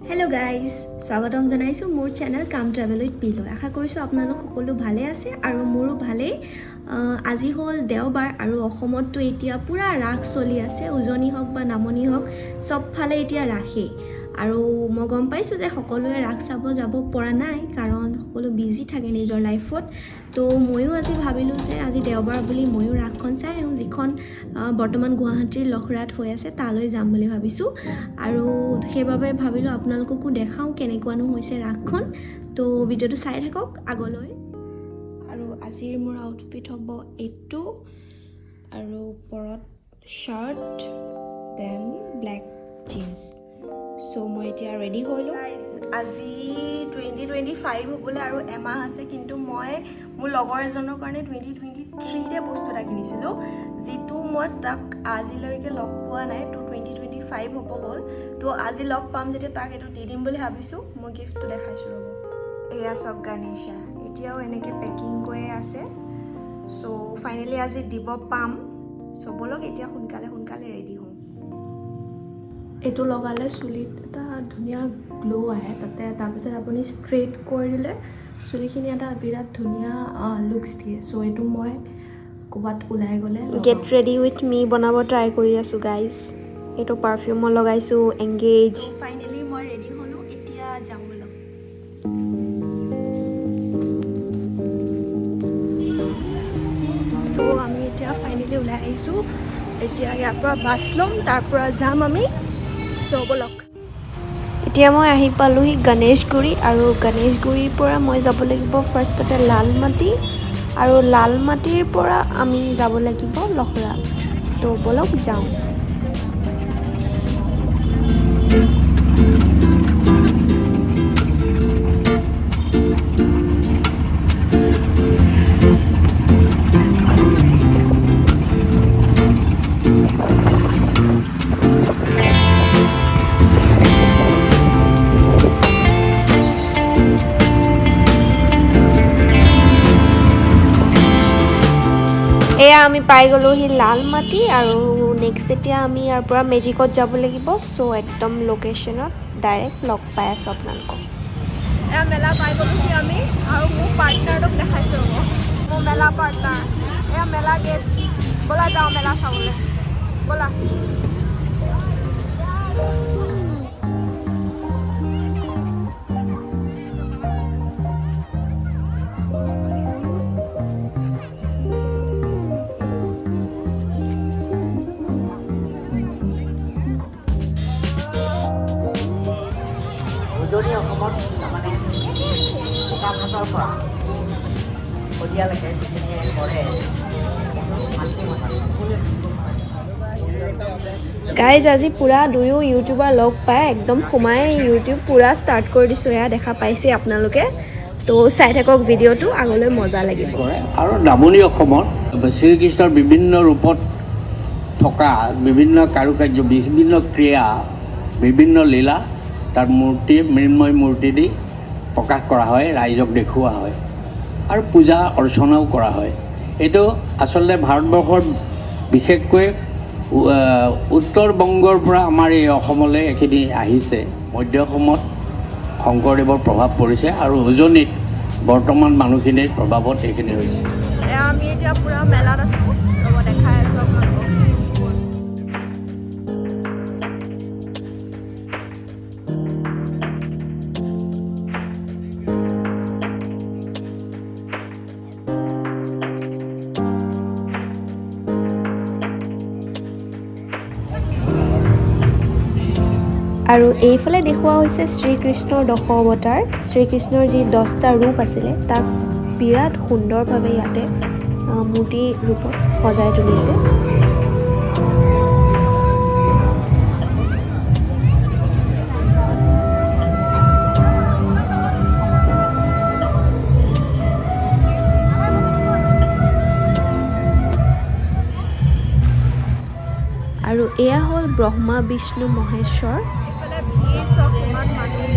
Hello' guys, স্বাগতম জনাইছোঁ মোৰ চেনেল কাম ট্ৰেভেল উইথ পিলৈ। আশা কৰিছোঁ আপোনালোক সকলো ভালে আছে আৰু মোৰো ভালেই। আজি হ'ল দেওবাৰ আৰু অসমততো এতিয়া পূৰা ৰাস চলি আছে। উজনি হওক বা নামনি হওক, চবফালে এতিয়া ৰাসেই। আৰু মই গম পাইছোঁ যে সকলোৱে ৰাস চাব যাব পৰা নাই, কাৰণ সকলো বিজি থাকে নিজৰ লাইফত। তো ময়ো আজি ভাবিলোঁ যে আজি দেওবাৰ বুলি ময়ো ৰাসখন চাই আহোঁ, যিখন বৰ্তমান গুৱাহাটীৰ লখৰাত হৈ আছে, তালৈ যাম বুলি ভাবিছোঁ। আৰু সেইবাবে ভাবিলোঁ আপোনালোককো দেখাওঁ কেনেকুৱানো হৈছে ৰাসখন। তো ভিডিঅ'টো চাই থাকক আগলৈ। আৰু আজিৰ মোৰ আউটফিট হ'ব এইটো, আৰু ওপৰত শ্বাৰ্ট, দেন ব্লেক জিন্স। চ' মই এতিয়া ৰেডি হ'লোঁ। আজি 2025 হ'বলৈ আৰু এমাহ আছে, কিন্তু মই মোৰ লগৰ এজনৰ কাৰণে 2023তে বস্তু এটা কিনিছিলোঁ, যিটো মই তাক আজিলৈকে লগ পোৱা নাই। তো 2025 হ'ব হ'ল, তো আজি লগ পাম যেতিয়া তাক এইটো দি দিম বুলি ভাবিছোঁ। মই গিফ্টটো দেখাইছোঁ ৰ'ব। এয়া চব গাণেশা এতিয়াও এনেকৈ পেকিং কৰি আছে। চ' ফাইনেলি আজি দিব পাম। চ' ব'লক এতিয়া সোনকালে ৰেডি হওঁ। এইটো লগালে চুলিত এটা ধুনীয়া গ্ল' আহে তাতে। তাৰপিছত আপুনি ষ্ট্ৰেইট কৰি দিলে চুলিখিনি এটা বিৰাট ধুনীয়া লুকছ দিয়ে। চ' এইটো মই ক'ৰবাত ওলাই গ'লে গেট ৰেডি উইথ মি বনাব ট্ৰাই কৰি আছোঁ গাইজ। এইটো পাৰফিউম মই লগাইছোঁ এংগেজ। ফাইনেলি মই ৰেডি হ'লোঁ, এতিয়া যাম ব'লক। চ' আমি এতিয়া ফাইনেলি ওলাই আহিছোঁ। এতিয়া ইয়াৰ পৰা বাছ ল'ম, তাৰ পৰা যাম আমি। চ' ব'লক। এতিয়া মই আহি পালোঁহি গণেশগুৰি, আৰু গণেশগুৰিৰ পৰা মই যাব লাগিব ফাৰ্ষ্টতে লালমাটি, আৰু লালমাটিৰ পৰা আমি যাব লাগিব লখৰা। তো ব'লক যাওঁ। এয়া আমি পাই গ'লোহি লালমাটি, আৰু নেক্সট এতিয়া আমি ইয়াৰ পৰা মেজিকত যাব লাগিব। চ' একদম লোকেশ্যনত ডাইৰেক্ট লগ পাই আছোঁ আপোনালোকক। এয়া মেলা পাই গ'লোহি আমি, আৰু মোৰ পাৰ্টনাৰটোক দেখাইছোঁ ৰ'ব, মোৰ মেলা পাৰ্টনাৰ। এয়া মেলা গেট, ব'লা যাওঁ মেলা চাবলৈ, ব'লা। উজনি অসমত তাৰমানে বোকাখাতৰ পৰা শদিয়ালৈকে যিখিনি কৰে গাইজ, আজি পূৰা দুয়ো ইউটিউবাৰ লগ পাই একদম সোমাই ইউটিউব পূৰা ষ্টাৰ্ট কৰি দিছোঁ। এয়া দেখা পাইছে আপোনালোকে। তো চাই থাকক ভিডিঅ'টো, আগলৈ মজা লাগিব। কৰে। আৰু নামনি অসমত শ্ৰীকৃষ্ণৰ বিভিন্ন ৰূপত থকা বিভিন্ন কাৰুকাৰ্য, বিভিন্ন ক্ৰিয়া, বিভিন্ন লীলা তাৰ মূৰ্তি, মৃন্ময় মূৰ্তি দি প্ৰকাশ কৰা হয়, ৰাইজক দেখুওৱা হয়, আৰু পূজা অৰ্চনাও কৰা হয়। এইটো আচলতে ভাৰতবৰ্ষৰ বিশেষকৈ উত্তৰ বংগৰ পৰা আমাৰ এই অসমলৈ এইখিনি আহিছে। মধ্য অসমত শংকৰদেৱৰ প্ৰভাৱ পৰিছে, আৰু উজনিত বৰ্তমান মানুহখিনিৰ প্ৰভাৱত এইখিনি হৈছে। আমি এতিয়া পূৰা মেলাত আছোঁ, ৰ'ব দেখাই আছোঁ আপোনালোকক চিৰিজবোৰ। আৰু এইফালে দেখুওৱা হৈছে শ্ৰীকৃষ্ণৰ দশ অৱতাৰ। শ্ৰীকৃষ্ণৰ যি 10টা ৰূপ আছিলে, তাক বিৰাট সুন্দৰভাৱে ইয়াতে মূৰ্তি ৰূপত সজাই তুলিছে। আৰু এয়া হ'ল ব্ৰহ্মা, বিষ্ণু, মহেশ্বৰ। এইফালে ভিৰ চব কিমান মানুহ।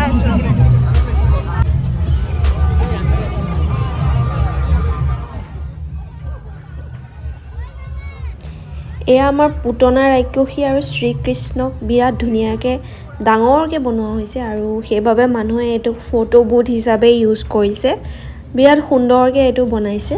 আছোঁ। এয়া আমাৰ পুতনা ৰাক্ষসী আৰু শ্ৰীকৃষ্ণক বিৰাট ধুনীয়াকৈ ডাঙৰকৈ বনোৱা হৈছে আৰু সেইবাবে মানুহে এইটোক ফটো বুথ হিচাপে ইউজ কৰিছে। বিৰাট সুন্দৰকৈ এইটো বনাইছে।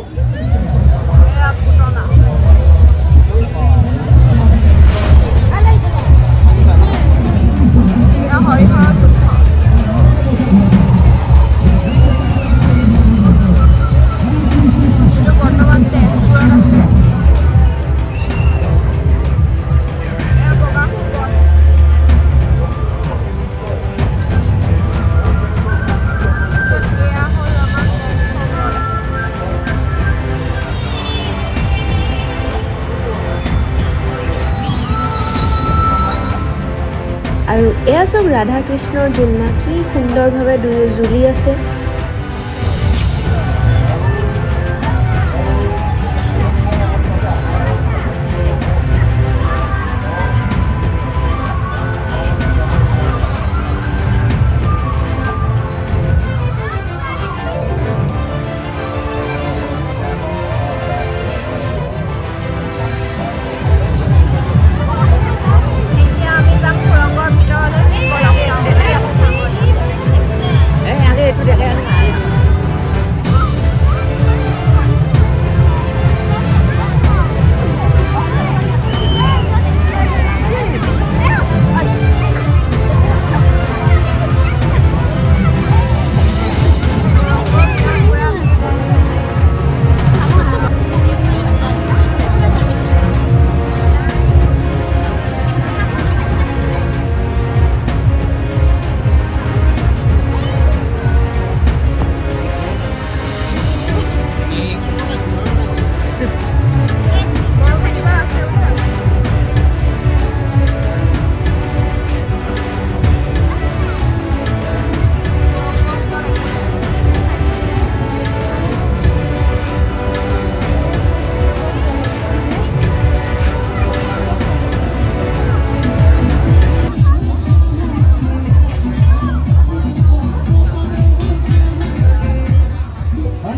যিটো বৰ্তমান তেজপুৰত আছে। আৰু এয়া চব ৰাধা কৃষ্ণৰ জুলনা, কি সুন্দৰভাৱে দুয়ো জুলি আছে।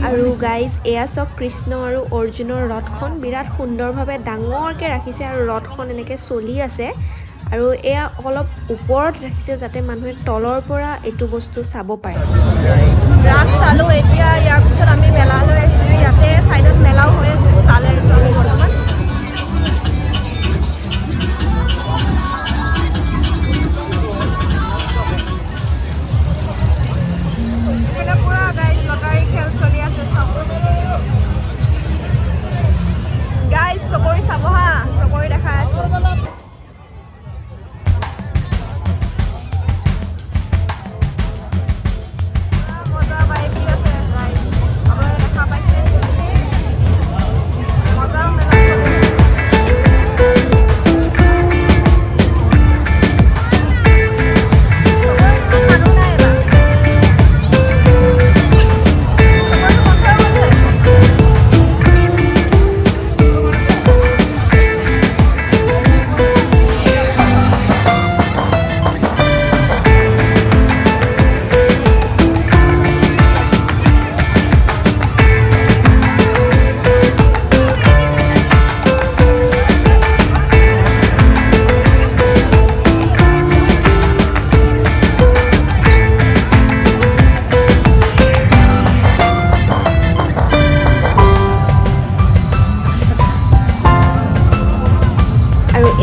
আৰু গাইজ এয়া চব কৃষ্ণ আৰু অৰ্জুনৰ ৰথখন বিৰাট সুন্দৰভাৱে ডাঙৰকৈ ৰাখিছে আৰু ৰথখন এনেকৈ চলি আছে আৰু এয়া অলপ ওপৰত ৰাখিছে যাতে মানুহে তলৰ পৰা এইটো বস্তু চাব পাৰে। ৰাস চালোঁ, এতিয়া ইয়াৰ পিছত আমি মেলালৈ আহিছোঁ। ইয়াতে ছাইডত মেলাও হৈ আছে, তালৈ আহিছোঁ আমি বৰ্তমান। গাইজ চকৰি চাব হা, চকৰি দেখাই আছোঁ। মজা বাইক আছে, দেখা পাইছে মজা মেলা।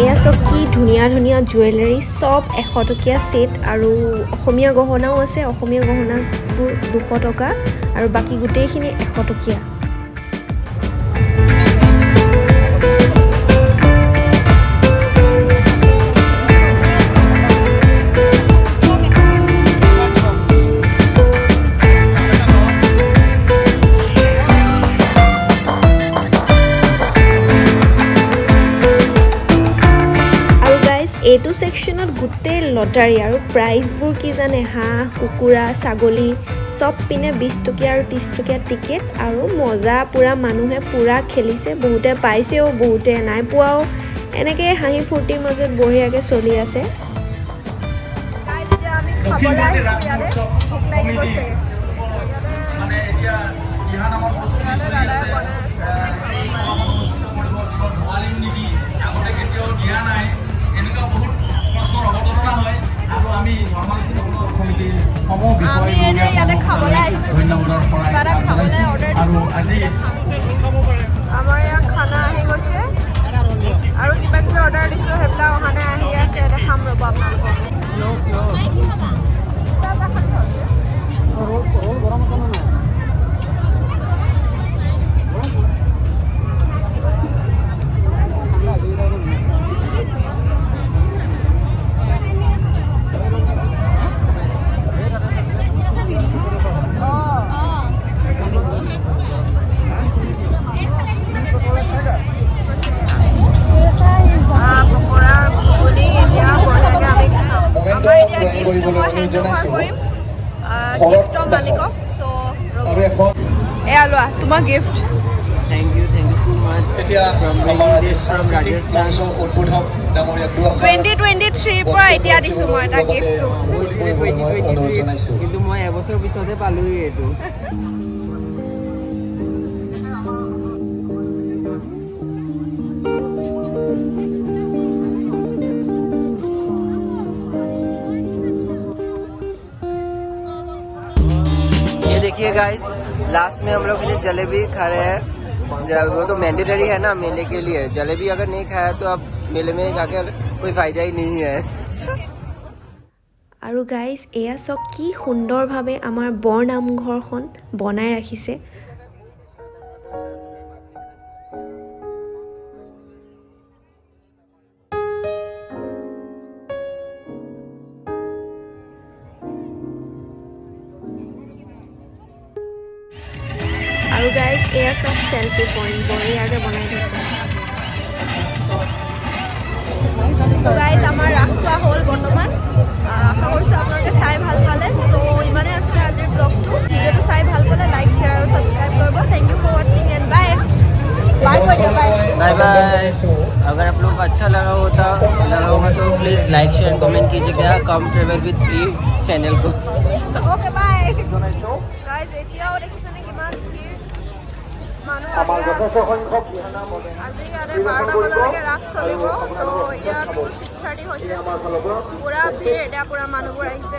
এয়া চব কি ধুনীয়া ধুনীয়া জুৱেলাৰী, চব 100 টকীয়া ছেট আৰু অসমীয়া গহনাও আছে। অসমীয়া গহনাবোৰ 200 টকা আৰু বাকী গোটেইখিনি 100 টকীয়া। এইটো সেকশনত গোটেই লটাৰী আৰু প্ৰাইজবোৰ কি জানে, হাঁহ, কুকুৰা, ছাগলী চব পিনে 20 টকীয়া আৰু 30 টকীয়া টিকেট আৰু মজা পুৰা মানুহে পুৰা খেলিছে। বহুতে পাইছেও, বহুতে নাই পোৱাও। এনেকৈ হাঁহি ফূৰ্তিৰ মাজত বঢ়িয়াকৈ চলি আছে। আমি খাবলৈ আহিছোঁ ইয়াতে ভোক লাগি গৈছে মানে এতিয়া ইহা নামৰ প্ৰস্তুতি চলি আছে এই গৰমত অনুষ্ঠিত কৰিব নোৱাৰিম নেকি আগতে কেতিয়াও দিয়া নাই এনেকুৱা বহুত প্ৰশ্নৰ অৱতাৰণা হয় আৰু আমি সমালোচনা সমিতিৰ সমূহ আমি এতিয়া ইয়াতে খাবলৈ আহিছোঁ ধন্যবাদৰ শৰাই কিবা এটা খাবলৈ অৰ্ডাৰ দিছোঁ আজি আমাৰ ইয়াত খানা আহি গৈছে আৰু কিবা কিবি অৰ্ডাৰ দিছোঁ সেইবিলাক অহা নাই আহি আছে এতিয়া খাম ৰ'ব আপোনালোকক এয়া লোৱা তোমাৰ gift Thank you so much. এতিয়া আমাৰ আজি সাংস্কৃতিক মঞ্চ উদ্বোধক ডাঙৰীয়া দুআষাৰ 2023 পৰা এতিয়া দিছোঁ মই এটা গিফ্টটো অনুৰোধ জনাইছোঁ কিন্তু মই এবছৰ পিছতে পালোহি এইটো ये देखिए गाइस लास्ट में हम लोग ये जलेबी खा रहे हैं वो तो मैंडेटरी है ना मेले के लिए जलेबी अगर नहीं खाया तो अब मेले में जाकर कोई फायदा ही नहीं है আৰু গাইজ এয়া চব কি সুন্দৰভাৱে আমাৰ বৰ নামঘৰখন বনাই ৰাখিছে আৰু গাইজ এয়া চব চেলফি পইণ্ট বঢ়িয়াকৈ বনাই থৈছে তো গাইজ আমাৰ ৰাস চোৱা হ'ল বৰ্তমান আশা কৰিছোঁ আপোনালোকে চাই ভাল পালে চ' ইমানে আছিলে আজিৰ ব্লগটো ভিডিঅ'টো চাই ভাল পালে লাইক শ্বেয়াৰ আৰু ছাবস্ক্ৰাইব কৰিব থেংক ইউ ফৰ ৱাচিং and bye bye bye bye अगर आप लोग को अच्छा लगा होगा तो प्लीज़ लाइक शेयर कमेंट कीजिएगा कम ट्रेवल विद प्री चैनल को ओके बाय गाइस एतियाও দেখিছেনে কিমান ভিৰ মানুহ আজি ইয়াতে 12টা বজালৈকে ৰাস চলিব তো এতিয়াতো 6:30 হৈছে পুৰা ভিৰ এতিয়া পুৰা মানুহবোৰ আহিছে